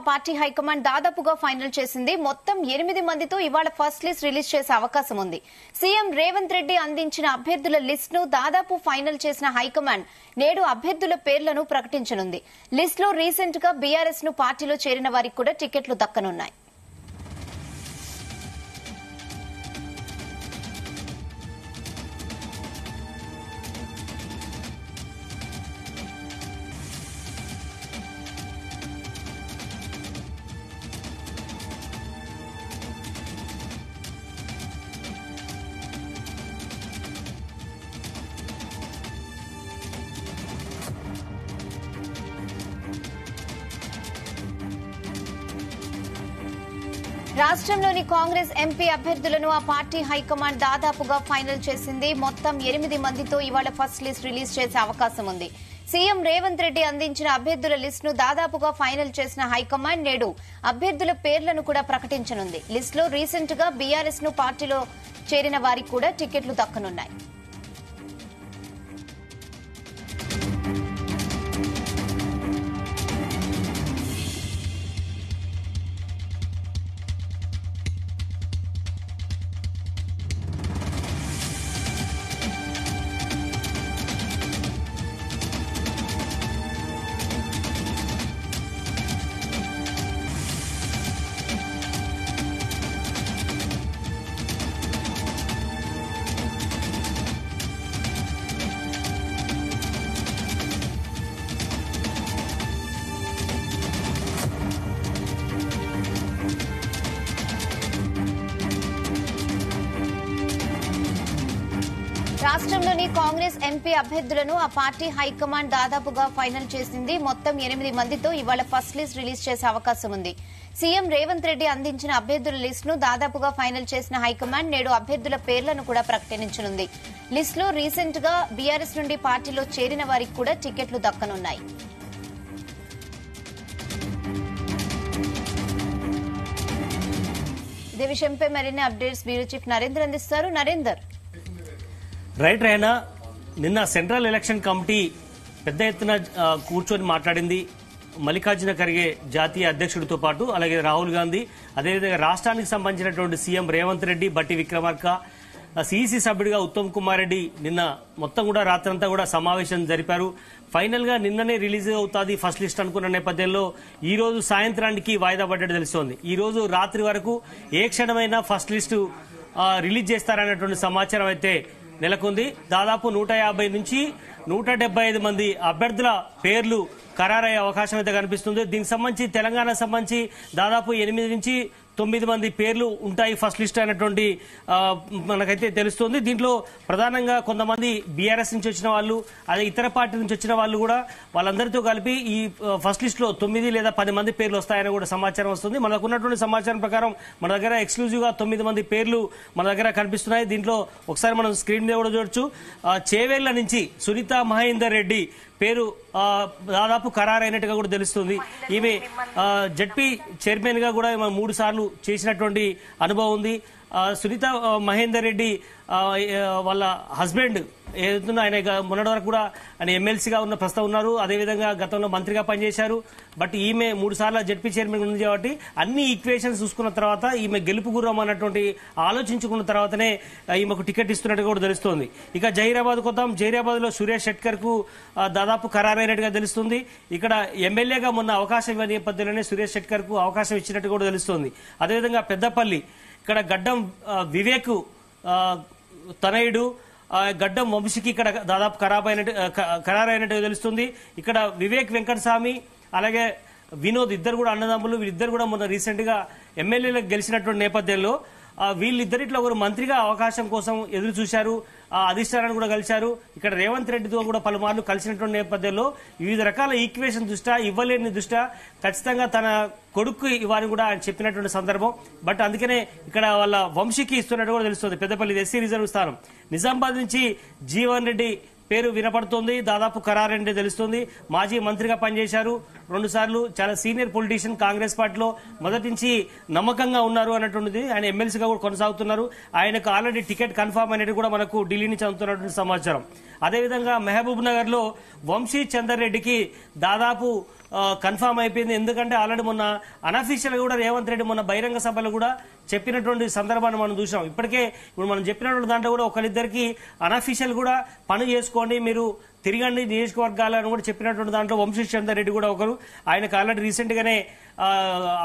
Party high command దాదాపుగా final చేసింది. మొత్తం 8 మందితో ఇవాళ ఫస్ట్ లిస్ట్ రిలీజ్ చేసే అవకాశం ఉంది. సీఎం రేవంత్ రెడ్డి అందించిన అభ్యర్థుల లిస్ట్ ను దాదాపు ఫైనల్ చేసిన హైకమాండ్ నేడు అభ్యర్థుల పేర్లను ప్రకటించనుంది. లిస్ట్ లో రీసెంట్ గా బీఆర్ఎస్ ను పార్టీలో చేరిన వారికి కూడా టికెట్లు దక్కనున్నాయి. రాష్ట్రంలోని కాంగ్రెస్ ఎంపీ అభ్యర్థులను ఆ పార్టీ హైకమాండ్ దాదాపుగా ఫైనల్ చేసింది. మొత్తం 8 మందితో ఇవాళ ఫస్ట్ లిస్ట్ రిలీజ్ చేసే అవకాశం ఉంది. సీఎం రేవంత్ రెడ్డి అందించిన అభ్యర్థుల లిస్ట్ ను దాదాపుగా ఫైనల్ చేసిన హైకమాండ్ నేడు అభ్యర్థుల పేర్లను కూడా ప్రకటించనుంది. లిస్ట్ లో రీసెంట్ గా బీఆర్ఎస్ ను పార్టీలో చేరిన వారికి కూడా టికెట్లు దక్కనున్నాయి. రాష్ట్రంలోని కాంగ్రెస్ ఎంపీ అభ్యర్థులను ఆ పార్టీ హైకమాండ్ దాదాపుగా ఫైనల్ చేసింది. మొత్తం 8 మందితో ఇవాళ ఫస్ట్ లిస్ట్ రిలీజ్ చేసే అవకాశం ఉంది. సీఎం రేవంత్ రెడ్డి అందించిన అభ్యర్థుల లిస్ట్ ను దాదాపుగా ఫైనల్ చేసిన హైకమాండ్ నేడు అభ్యర్థుల పేర్లను కూడా ప్రకటించనుంది. లిస్ట్ లో రీసెంట్ గా బీఆర్ఎస్ నుండి పార్టీలో చేరిన వారికి కూడా టికెట్లు దక్కనున్నాయి. ఇదే విషయంపై మరిన్ని అప్డేట్స్ బ్యూరో చీఫ్ నరేందర్ అందిస్తారు. నరేందర్, రైట్ రైనా, నిన్న సెంట్రల్ ఎలక్షన్ కమిటీ పెద్ద ఎత్తున కూర్చొని మాట్లాడింది. మల్లికార్జున ఖర్గే జాతీయ అధ్యక్షుడితో పాటు అలాగే రాహుల్ గాంధీ, అదేవిధంగా రాష్ట్రానికి సంబంధించినటువంటి సీఎం రేవంత్ రెడ్డి, బట్టి విక్రమార్క, సీఈసీ సభ్యుడిగా ఉత్తమ్ కుమార్ రెడ్డి నిన్న మొత్తం కూడా రాత్రంతా కూడా సమావేశం జరిపారు. ఫైనల్ గా నిన్ననే రిలీజ్ అవుతాది ఫస్ట్ లిస్ట్ అనుకున్న నేపథ్యంలో ఈ రోజు సాయంత్రానికి వాయిదా పడ్డట్టు తెలుస్తోంది. ఈ రోజు రాత్రి వరకు ఏ క్షణమైనా ఫస్ట్ లిస్టు రిలీజ్ చేస్తారనేటువంటి సమాచారం అయితే నెలకొంది. దాదాపు 150 నుంచి 175 మంది అభ్యర్థుల పేర్లు ఖరారయ్యే అవకాశం అయితే కనిపిస్తుంది. దీనికి సంబంధించి తెలంగాణకు సంబంధించి దాదాపు 8 నుంచి 9 మంది పేర్లు ఉంటాయి ఫస్ట్ లిస్ట్ అనేటువంటి మనకైతే తెలుస్తుంది. దీంట్లో ప్రధానంగా కొంతమంది బీఆర్ఎస్ నుంచి వచ్చిన వాళ్ళు, అదే ఇతర పార్టీ నుంచి వచ్చిన వాళ్ళు కూడా వాళ్ళందరితో కలిపి ఈ ఫస్ట్ లిస్ట్ లో 9 లేదా 10 మంది పేర్లు వస్తాయని కూడా సమాచారం వస్తుంది. మనకు ఉన్నటువంటి సమాచారం ప్రకారం మన దగ్గర ఎక్స్క్లూజివ్ గా 9 మంది పేర్లు మన దగ్గర కనిపిస్తున్నాయి. దీంట్లో ఒకసారి మనం స్క్రీన్ మీద కూడా చూడొచ్చు. చేవేళ్ల నుంచి సునీత మహేందర్ రెడ్డి పేరు దాదాపు ఖరారైనట్టుగా కూడా తెలుస్తుంది. ఈమె జడ్పీ చైర్మన్ గా కూడా 3 సార్లు చేసినటువంటి అనుభవం ఉంది. సునీత మహేందర్ రెడ్డి వాళ్ళ హస్బెండ్ ఏదైతుందో ఆయన మొన్నటి వరకు కూడా ఆయన ఎమ్మెల్సీగా ఉన్న ప్రస్తుతం ఉన్నారు. అదేవిధంగా గతంలో మంత్రిగా పనిచేశారు. బట్ ఈమె 3 సార్లు జడ్పీ చైర్మన్ ఉంది కాబట్టి అన్ని ఈక్వేషన్స్ చూసుకున్న తర్వాత ఈమె గెలుపు గుర్రం అన్నటువంటి ఆలోచించుకున్న తర్వాతనే ఈమెకు టికెట్ ఇస్తున్నట్టుగా కూడా తెలుస్తోంది. ఇక జహీరాబాద్ కొద్దాం. జహీరాబాద్ లో సురేష్ షెట్కర్ కు దాదాపు ఖరారైనట్టుగా తెలుస్తుంది. ఇక్కడ ఎమ్మెల్యేగా మొన్న అవకాశం ఇవ్వని నేపథ్యంలోనే సురేష్ షెట్కర్ కు అవకాశం ఇచ్చినట్టు కూడా తెలుస్తోంది. అదేవిధంగా పెద్దపల్లి ఇక్కడ గడ్డం వివేక్ తనయుడు గడ్డం వంశీకి ఇక్కడ దాదాపు ఖరారైనట్టుగా తెలుస్తుంది. ఇక్కడ వివేక్ వెంకటస్వామి అలాగే వినోద్ ఇద్దరు కూడా అన్నదమ్ములు. వీళ్ళిద్దరు కూడా మొన్న రీసెంట్ గా ఎమ్మెల్యేలకు గెలిచినటువంటి నేపథ్యంలో వీళ్ళిద్దరిట్లో ఒకరు మంత్రిగా అవకాశం కోసం ఎదురు చూశారు. అధిష్టానాన్ని కూడా కలిశారు. ఇక్కడ రేవంత్ రెడ్డితో కూడా పలుమార్లు కలిసినటువంటి నేపథ్యంలో వివిధ రకాల ఈక్వేషన్ దృష్ట్యా, ఇవ్వలేని దృష్ట్యా ఖచ్చితంగా తన కొడుకు ఇవ్వాలని కూడా ఆయన చెప్పినటువంటి సందర్భం. బట్ అందుకనే ఇక్కడ వాళ్ళ వంశీకి ఇస్తున్నట్టు కూడా తెలుస్తుంది. పెద్దపల్లి ఎస్సీ రిజర్వ్ స్థానం. నిజామాబాద్ నుంచి జీవన్ రెడ్డి పేరు వినపడుతోంది, దాదాపు ఖరారంటే తెలుస్తుంది. మాజీ మంత్రిగా పనిచేశారు, 2 సార్లు చాలా సీనియర్ పొలిటీషియన్, కాంగ్రెస్ పార్టీలో మొదటి నుంచి నమ్మకంగా ఉన్నారు అన్నటువంటిది. ఆయన ఎమ్మెల్సీగా కూడా కొనసాగుతున్నారు. ఆయనకు ఆల్రెడీ టికెట్ కన్ఫర్మ్ అనేది కూడా మనకు ఢిల్లీ నుంచి అందుతున్నటువంటి సమాచారం. అదేవిధంగా మహబూబ్ నగర్ లో వంశీ చందర్ రెడ్డికి దాదాపు కన్ఫర్మ్ అయిపోయింది. ఎందుకంటే ఆల్రెడీ మొన్న అనఫీషియల్ కూడా రేవంత్ రెడ్డి మొన్న బహిరంగ సభలో కూడా చెప్పినటువంటి సందర్భాన్ని మనం చూసాం. ఇప్పటికే ఇప్పుడు మనం చెప్పినటువంటి దాంట్లో కూడా ఒకరిద్దరికి అనఫీషియల్ కూడా పని చేసుకోండి, మీరు తిరగండి నియోజకవర్గాలను కూడా చెప్పినటువంటి దాంట్లో వంశీ చందర్ రెడ్డి కూడా ఒకరు. ఆయనకు ఆల్రెడీ రీసెంట్ గానే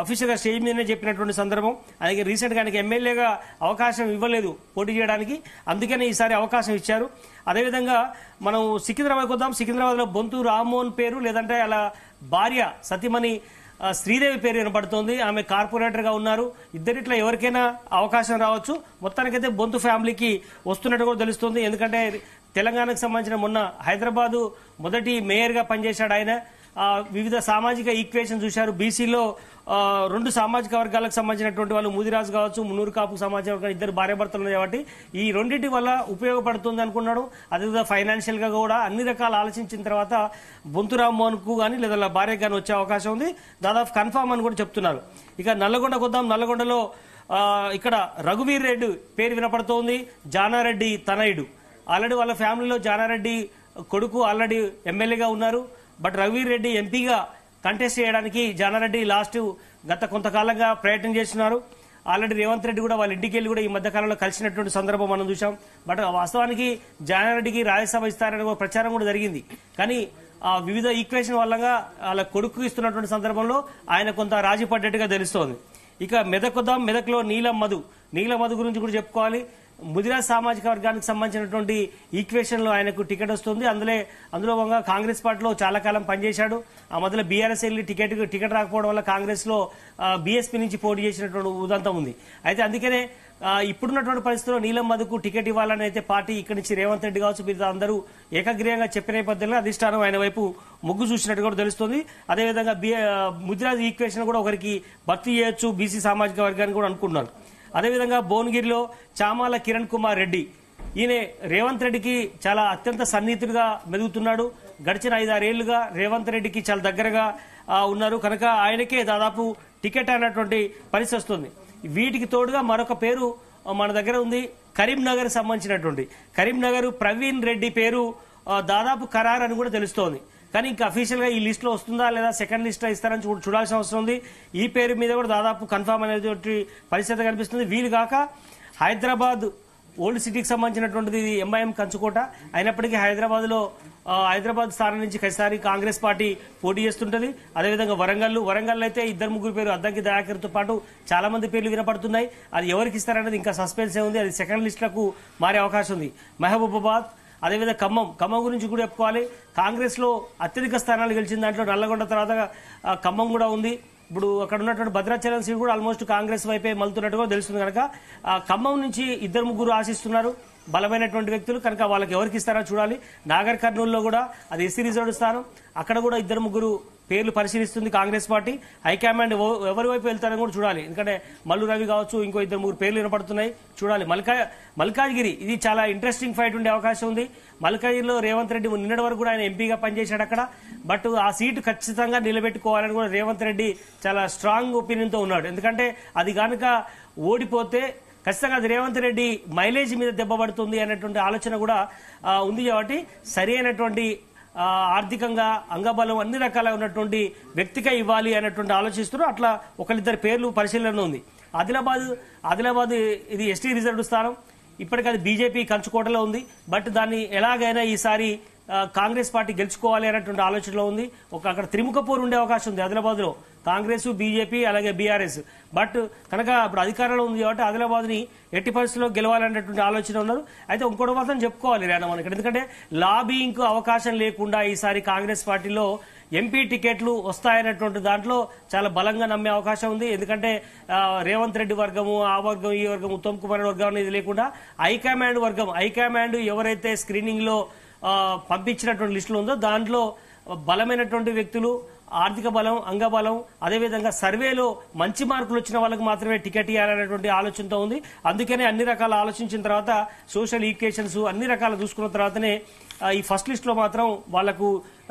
అఫీషియల్ గా స్టేజ్ మీదనే చెప్పినటువంటి సందర్భం. అలాగే రీసెంట్ గా ఆయనకి ఎమ్మెల్యేగా అవకాశం ఇవ్వలేదు పోటీ చేయడానికి, అందుకనే ఈసారి అవకాశం ఇచ్చారు. అదేవిధంగా మనం సికింద్రాబాద్ వద్దాం. సికింద్రాబాద్ లో బొంతు రామ్మోహన్ పేరు, లేదంటే అలా భార్య సతీమణి శ్రీదేవి పేరు వినపడుతోంది. ఆమె కార్పొరేటర్ గా ఉన్నారు. ఇద్దరిట్లో ఎవరికైనా అవకాశం రావచ్చు. మొత్తానికైతే బొంతు ఫ్యామిలీకి వస్తున్నట్టు కూడా తెలుస్తుంది. ఎందుకంటే తెలంగాణకు సంబంధించిన మొన్న హైదరాబాద్ మొదటి మేయర్ గా పనిచేశాడు ఆయన. వివిధ సామాజిక ఈక్వేషన్ చూశారు. బీసీలో 2 సామాజిక వర్గాలకు సంబంధించినటువంటి వాళ్ళు, ముదిరాజు కావచ్చు, మున్నూరు కాపు సామాజిక వర్గాలు, ఇద్దరు భార్యాభర్తలు ఉన్నాయి కాబట్టి ఈ రెండింటి వల్ల ఉపయోగపడుతుంది అనుకున్నాడు. అదేవిధంగా ఫైనాన్షియల్ గా కూడా అన్ని రకాలు ఆలోచించిన తర్వాత బొంతు రామ్మోహన్ కు గానీ లేదా భార్య గానీ వచ్చే అవకాశం ఉంది. దాదాపు కన్ఫామ్ అని కూడా చెప్తున్నారు. ఇక నల్లగొండకు వద్దాం. నల్లగొండలో ఇక్కడ రఘువీర్ రెడ్డి పేరు వినపడుతోంది. జానారెడ్డి తనయుడు. ఆల్రెడీ వాళ్ళ ఫ్యామిలీలో జానారెడ్డి కొడుకు ఆల్రెడీ ఎమ్మెల్యేగా ఉన్నారు. బట్ రఘువీర్ రెడ్డి ఎంపీగా కంటెస్ట్ చేయడానికి జానారెడ్డి గత కొంతకాలంగా ప్రయత్నం చేస్తున్నారు. ఆల్రెడీ రేవంత్ రెడ్డి కూడా వాళ్ళ ఇంటికి వెళ్ళి కూడా ఈ మధ్య కాలంలో కలిసినటువంటి సందర్భం మనం చూసాం. బట్ వాస్తవానికి జానారెడ్డికి రాజ్యసభ ఇస్తారని ప్రచారం కూడా జరిగింది. కానీ వివిధ ఈక్వేషన్ వల్ల వాళ్ళ కొడుకు ఇస్తున్నటువంటి సందర్భంలో ఆయన కొంత రాజీ పడ్డట్టుగా తెలుస్తోంది. ఇక మెదక్ వద్దాం. మెదక్లో నీలం మధు గురించి కూడా చెప్పుకోవాలి. ముదిరాజ్ సామాజిక వర్గానికి సంబంధించినటువంటి ఈక్వేషన్ లో ఆయనకు టికెట్ వస్తుంది. అందులో కాంగ్రెస్ పార్టీలో చాలా కాలం పనిచేశాడు. ఆ మధ్యలో బీఆర్ఎస్ వెళ్లి టికెట్ రాకపోవడం వల్ల కాంగ్రెస్ లో బీఎస్పీ నుంచి పోటీ చేసినటువంటి ఉదంతం ఉంది. అయితే అందుకనే ఇప్పుడున్నటువంటి పరిస్థితుల్లో నీలం మధుకు టికెట్ ఇవ్వాలని అయితే పార్టీ ఇక్కడి నుంచి రేవంత్ రెడ్డి కావచ్చు వీరు అందరూ ఏకగ్రీయంగా చెప్పిన నేపథ్యంలో అధిష్టానం ఆయన వైపు మొగ్గు చూసినట్టు కూడా తెలుస్తోంది. అదేవిధంగా ముదిరాజ్ ఈక్వేషన్ కూడా ఒకరికి భర్తీ చేయొచ్చు బీసీ సామాజిక వర్గాన్ని కూడా అనుకున్నారు. అదేవిధంగా భువనగిరిలో చామాల కిరణ్ కుమార్ రెడ్డి, ఈయన రేవంత్ రెడ్డికి చాలా అత్యంత సన్నిహితుడిగా మెదుగుతున్నాడు. గడిచిన 5-6 ఏళ్లుగా రేవంత్ రెడ్డికి చాలా దగ్గరగా ఉన్నారు కనుక ఆయనకే దాదాపు టికెట్ అన్నటువంటి పరిస్థితి వస్తుంది. వీటికి తోడుగా మరొక పేరు మన దగ్గర ఉంది. కరీంనగర్ సంబంధించినటువంటి కరీంనగర్ ప్రవీణ్ రెడ్డి పేరు దాదాపు ఖరారు అని కూడా తెలుస్తోంది. కానీ ఇంకా అఫీషియల్ గా ఈ లిస్ట్ లో వస్తుందా లేదా సెకండ్ లిస్ట్ ఇస్తారని చూడాల్సిన అవసరం ఉంది. ఈ పేరు మీద కూడా దాదాపు కన్ఫర్మ్ అనేటువంటి పరిస్థితి కనిపిస్తుంది. వీలు కాక హైదరాబాద్ ఓల్డ్ సిటీకి సంబంధించినటువంటిది ఎంఐఎం కంచుకోట అయినప్పటికీ హైదరాబాద్ స్థానం నుంచి ఖచ్చితంగా కాంగ్రెస్ పార్టీ పోటీ చేస్తుంటది. అదేవిధంగా వరంగల్ అయితే 2-3 పేరు అద్దంకి దయాకర్ తో పాటు చాలా మంది పేర్లు వినపడుతున్నాయి. అది ఎవరికి ఇస్తారనేది ఇంకా సస్పెన్స్ ఉంది. అది సెకండ్ లిస్ట్ లకు మారే అవకాశం ఉంది. మహబూబాబాద్, అదేవిధంగా ఖమ్మం గురించి కూడా చెప్పుకోవాలి. కాంగ్రెస్ లో అత్యధిక స్థానాలు గెలిచిన దాంట్లో నల్లగొండ తర్వాత ఖమ్మం కూడా ఉంది. ఇప్పుడు అక్కడ ఉన్నటువంటి భద్రాచలం సీట్ కూడా ఆల్మోస్ట్ కాంగ్రెస్ వైపే మలుతున్నట్టుగా తెలుస్తుంది. కనుక ఖమ్మం నుంచి 2-3 ఆశిస్తున్నారు బలమైనటువంటి వ్యక్తులు. కనుక వాళ్ళకి ఎవరికి ఇస్తారో చూడాలి. నాగర్ కర్నూలులో కూడా అది ఎస్సీ రిజర్వ్డ్ స్థానం. అక్కడ కూడా 2-3 పేర్లు పరిశీలిస్తుంది కాంగ్రెస్ పార్టీ. హైకమాండ్ ఎవరి వైపు వెళ్తారని కూడా చూడాలి. ఎందుకంటే మల్లు రవి కావచ్చు, ఇంకో 2-3 పేర్లు వినపడుతున్నాయి, చూడాలి. మల్కాజ్గిరి, ఇది చాలా ఇంట్రెస్టింగ్ ఫైట్ ఉండే అవకాశం ఉంది. మల్కాజ్గిరిలో రేవంత్ రెడ్డి నిన్నటి వరకు కూడా ఆయన ఎంపీగా పనిచేశాడు అక్కడ. బట్ ఆ సీటు ఖచ్చితంగా నిలబెట్టుకోవాలని కూడా రేవంత్ రెడ్డి చాలా స్ట్రాంగ్ ఒపీనియన్ తో ఉన్నాడు. ఎందుకంటే అది కనుక ఓడిపోతే ఖచ్చితంగా అది రేవంత్ రెడ్డి మైలేజ్ మీద దెబ్బపడుతుంది అనేటువంటి ఆలోచన కూడా ఉంది. కాబట్టి సరి అయినటువంటి ఆర్థికంగా అంగబలం అన్ని రకాల ఉన్నటువంటి వ్యక్తిగా ఇవ్వాలి అన్నటువంటి ఆలోచిస్తున్నారు. అట్లా 1-2 పేర్లు పరిశీలన ఉంది. ఆదిలాబాద్ ఇది ఎస్టీ రిజర్వ్డ్ స్థానం. ఇప్పటికీ అది బీజేపీ కంచుకోటలో ఉంది. బట్ దాన్ని ఎలాగైనా ఈసారి కాంగ్రెస్ పార్టీ గెలుచుకోవాలి అనేటువంటి ఆలోచనలో ఉంది. అక్కడ త్రిముఖ పోరు ఉండే అవకాశం ఉంది ఆదిలాబాద్ లో, కాంగ్రెస్, బీజేపీ అలాగే బీఆర్ఎస్. బట్ కనుక ఇప్పుడు అధికారంలో ఉంది కాబట్టి ఆదిలాబాద్ ని ఎట్టి పరిస్థితుల్లో గెలవాలనేటువంటి ఆలోచన ఉన్నారు. అయితే ఇంకోటి మాత్రం చెప్పుకోవాలి మనకి, ఎందుకంటే లాబింగ్ కు అవకాశం లేకుండా ఈసారి కాంగ్రెస్ పార్టీలో ఎంపీ టికెట్లు వస్తాయనేటువంటి దాంట్లో చాలా బలంగా నమ్మే అవకాశం ఉంది. ఎందుకంటే రేవంత్ రెడ్డి వర్గము, ఆ వర్గం, ఈ వర్గం, ఉత్తమ్ కుమార్ వర్గం అనేది లేకుండా హైకమాండ్ ఎవరైతే స్క్రీనింగ్ లో పంపించినటువంటి లిస్టులో ఉందో దాంట్లో బలమైనటువంటి వ్యక్తులు, ఆర్థిక బలం, అంగబలం, అదేవిధంగా సర్వేలో మంచి మార్కులు వచ్చిన వాళ్ళకి మాత్రమే టికెట్ ఇవ్వాలనేటువంటి ఆలోచనతో ఉంది. అందుకనే అన్ని రకాల ఆలోచించిన తర్వాత సోషల్ ఈక్వేషన్స్ అన్ని రకాలు చూసుకున్న తర్వాతనే ఈ ఫస్ట్ లిస్ట్ లో మాత్రం వాళ్లకు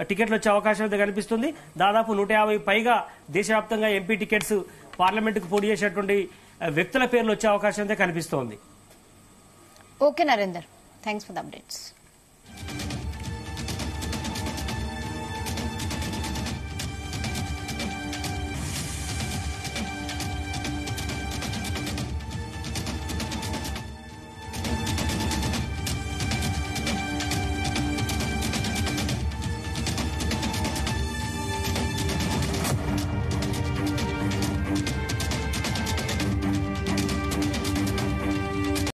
టికెట్లు వచ్చే అవకాశం అయితే కనిపిస్తుంది. దాదాపు 150 పైగా దేశవ్యాప్తంగా ఎంపీ టికెట్స్ పార్లమెంటుకు పోటీ చేసేటువంటి వ్యక్తుల పేర్లు వచ్చే అవకాశం అయితే కనిపిస్తోంది. Okay Narender, thanks for the updates.